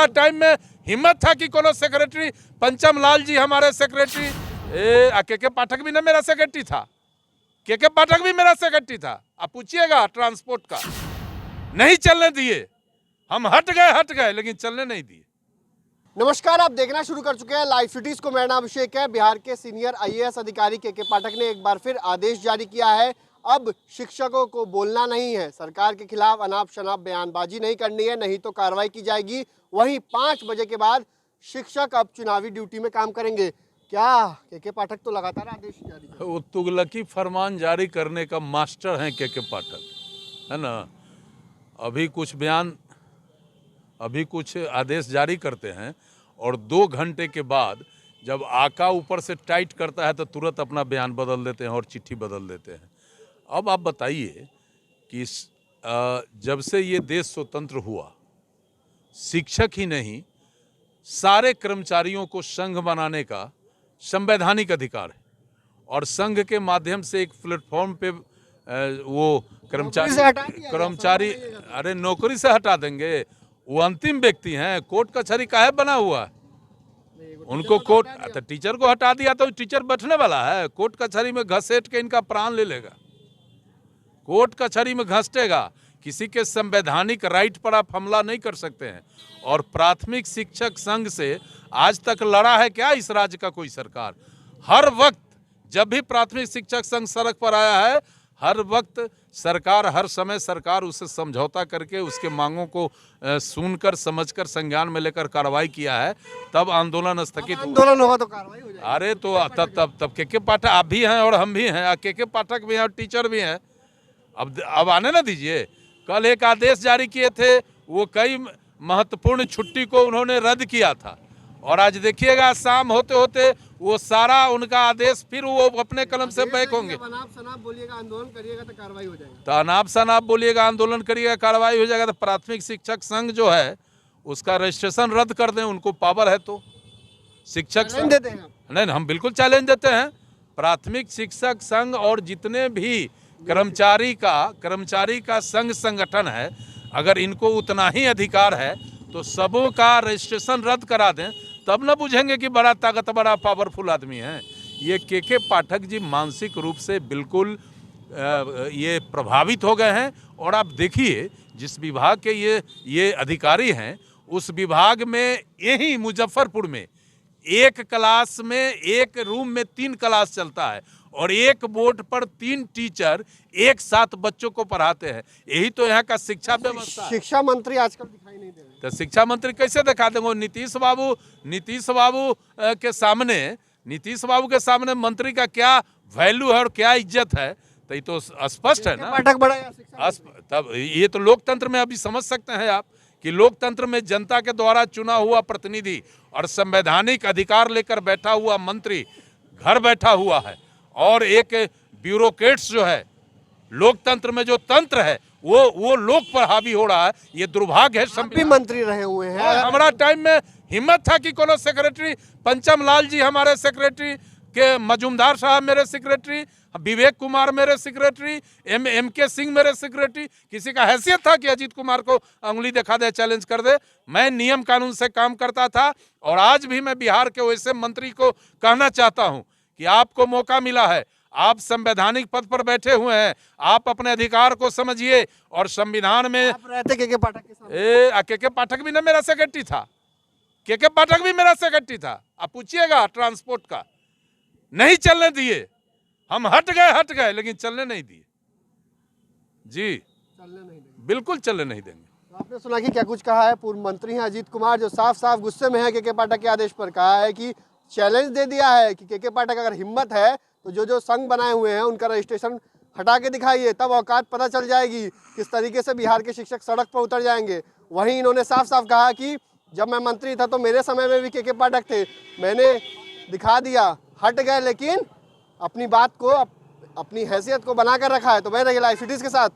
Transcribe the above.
हमारा टाइम में हिम्मत था कि कोनो सेक्रेटरी, पंचम लाल जी हमारे सेक्रेटरी, के पाठक भी ना मेरा सेक्रेटरी था, के पाठक भी मेरा सेक्रेटरी था। आप पूछिएगा ट्रांसपोर्ट का, नहीं चलने दिए, हम हट गए लेकिन चलने नहीं दिए। नमस्कार, आप देखना शुरू कर चुके हैं लाइव सिटीज को। मेरा नाम अभिषेक है। बिहार के सीनियर आईएएस अधिकारी के पाठक ने एक बार फिर आदेश जारी किया है। अब शिक्षकों को बोलना नहीं है, सरकार के खिलाफ अनाप शनाप बयानबाजी नहीं करनी है, नहीं तो कार्रवाई की जाएगी। वहीं 5 बजे के बाद शिक्षक अब चुनावी ड्यूटी में काम करेंगे। क्या के पाठक तो लगातार आदेश जारी कर, वो तुगलकी फरमान जारी करने का मास्टर हैं के पाठक, है ना। अभी कुछ आदेश जारी करते हैं और 2 घंटे के बाद जब आका ऊपर से टाइट करता है तो तुरंत अपना बयान बदल देते हैं और चिट्ठी बदल देते हैं। अब आप बताइए कि जब से ये देश स्वतंत्र हुआ, शिक्षक ही नहीं सारे कर्मचारियों को संघ बनाने का संवैधानिक अधिकार है और संघ के माध्यम से एक प्लेटफॉर्म पे वो कर्मचारी अरे नौकरी से हटा देंगे, वो अंतिम व्यक्ति हैं। कोर्ट कचहरी काहे बना हुआ है? उनको कोर्ट तो टीचर को हटा दिया तो टीचर बैठने वाला है? कोर्ट कचहरी में घसीट के इनका प्राण ले लेगा, कोर्ट कचहरी में घसीटेगा। किसी के संवैधानिक राइट पर आप हमला नहीं कर सकते हैं। और प्राथमिक शिक्षक संघ से आज तक लड़ा है क्या इस राज्य का कोई सरकार? हर वक्त जब भी प्राथमिक शिक्षक संघ सड़क पर आया है, हर वक्त सरकार, हर समय सरकार उससे समझौता करके उसके मांगों को सुनकर समझकर संज्ञान में लेकर कार्रवाई किया है। तब आंदोलन स्थगित, आंदोलन होगा तो कार्रवाई हो जाएगी। अरे तो तब के पाठक आप भी हैं और हम भी हैं, के पाठक भी हैं और टीचर भी हैं। अब आने ना दीजिए। कल एक आदेश जारी किए थे, वो कई महत्वपूर्ण छुट्टी को उन्होंने रद्द किया था और आज देखिएगा शाम होते होते वो सारा उनका आदेश फिर वो अपने कलम से बैक होंगे। अनाप शनाप बोलिएगा, आंदोलन करिएगा तो कार्रवाई हो जाएगी। तो अनाप शनाप बोलिएगा, आंदोलन करिएगा, कार्रवाई हो जाएगा। तो प्राथमिक शिक्षक संघ जो है उसका रजिस्ट्रेशन रद्द कर दें, उनको पावर है तो। शिक्षक संघ देते हैं नहीं, हम बिल्कुल चैलेंज देते हैं। प्राथमिक शिक्षक संघ और जितने भी कर्मचारी का संघ संगठन है, अगर इनको उतना ही अधिकार है तो सबों का रजिस्ट्रेशन रद्द करा दें, तब न बुझेंगे कि बड़ा ताकत, बड़ा पावरफुल आदमी है। ये के पाठक जी मानसिक रूप से बिल्कुल ये प्रभावित हो गए हैं। और आप देखिए जिस विभाग के ये अधिकारी हैं, उस विभाग में यही मुजफ्फरपुर में एक क्लास में, एक रूम में 3 क्लास चलता है और एक बोर्ड पर 3 टीचर एक साथ बच्चों को पढ़ाते हैं। यही तो यहाँ का शिक्षा व्यवस्था। शिक्षा मंत्री आजकल दिखाई नहीं दे रहे, तो शिक्षा मंत्री कैसे दिखा देंगे? नीतीश बाबू के सामने मंत्री का क्या वैल्यू है और क्या इज्जत है? तो ये तो स्पष्ट है ना। पाठक बड़ा या शिक्षा? तब ये तो लोकतंत्र में अभी समझ सकते हैं आप कि लोकतंत्र में जनता के द्वारा चुना हुआ प्रतिनिधि और संवैधानिक अधिकार लेकर बैठा हुआ मंत्री घर बैठा हुआ है और एक ब्यूरोक्रेट्स जो है, लोकतंत्र में जो तंत्र है वो लोक पर हावी हो रहा है। ये दुर्भाग्य है। आप भी मंत्री रहे हुए हैं। हमारा टाइम में हिम्मत था कि कोनो सेक्रेटरी, पंचम लाल जी हमारे सेक्रेटरी, के मजूमदार साहब मेरे सेक्रेटरी, विवेक कुमार मेरे सेक्रेटरी, एम के सिंह मेरे सेक्रेटरी। किसी का हैसियत था कि अजीत कुमार को उंगली दिखा दे, चैलेंज कर दे? मैं नियम कानून से काम करता था और आज भी मैं बिहार के वैसे मंत्री को कहना चाहता हूं कि आपको मौका मिला है, आप संवैधानिक पद पर बैठे हुए हैं, आप अपने अधिकार को समझिए। और संविधान में आप रहते के पाठक के सामने। के पाठक भी ना मेरा सेक्रेटरी था, के पाठक भी मेरा सेक्रेटरी था। आप पूछिएगा ट्रांसपोर्ट का, नहीं चलने दिए, हम हट गए लेकिन चलने नहीं दिए जी, चलने नहीं देंगे, बिल्कुल चलने नहीं देंगे। तो आपने सुना कि क्या कुछ कहा है पूर्व मंत्री हैं अजीत कुमार, जो साफ साफ गुस्से में है के पाठक के आदेश पर। कहा है कि चैलेंज दे दिया है कि के पाठक अगर हिम्मत है तो जो संघ बनाए हुए हैं उनका रजिस्ट्रेशन हटा के दिखाइए, तब औकात पता चल जाएगी किस तरीके से बिहार के शिक्षक सड़क पर उतर जाएंगे। वहीं इन्होंने साफ साफ कहा कि जब मैं मंत्री था तो मेरे समय में भी के पाठक थे, मैंने दिखा दिया, हट गए, लेकिन अपनी बात को, अपनी हैसियत को बनाकर रखा है। तो मैं रही लाइव सिटीज के साथ।